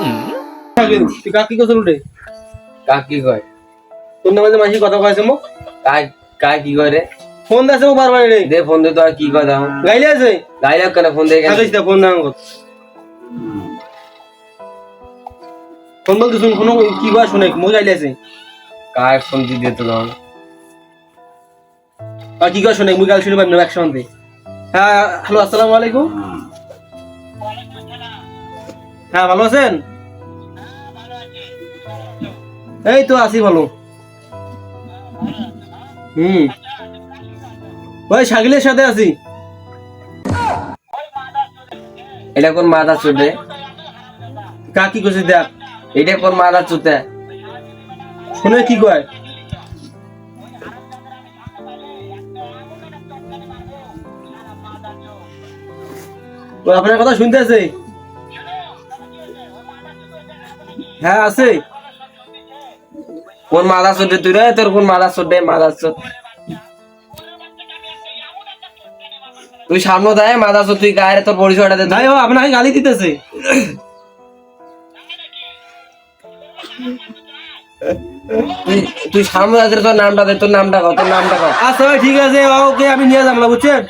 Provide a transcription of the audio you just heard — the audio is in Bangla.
তুই কাকি কইছ উঠে কাকি কয় তোর নামে মাঝি কথা কইছে মোক কাই কি কয় রে ফোন দাসে মোক বারবার রে দে ফোন দে তো আর কি কয় দাও গাইলে আছে গাইলে কেন ফোন দে কেন কাকিস দা ফোন দাও ফোন বল তুই শুন কি কয় শুনে মোক গাইলে আছে কার ফোন দি দে তো দাও আর কি কয় শুনে মুই গাল শুনে পারলাম একসঙ্গে হ্যাঁ হ্যালো আসসালামু আলাইকুম হ্যাঁ ভালো আছেন এই তো আছি ভালো ওই শাকিলের সাথে আছি এটা কোন মাথা চুটে কাকি কইছে দেখ এটা কোন মাথা চুতে শুনে কি কয় ও আপনার কথা শুনতে আছে হ্যাঁ আছে কোন মাথা চুটে তুই রে তোর কোন মাথা চুটে মাথা চুট তুই সামনে দেয় মাথা চুট তুই গায়ে তোর পরিচয়টা দে ভাই ও আপনাকে গালি দিতেছে তুই সামনে তোর নামটা দে তোর নামটা কত নামটা কত আচ্ছা ভাই ঠিক আছে ওকে আমি নিয়ে যাবো বুঝছেন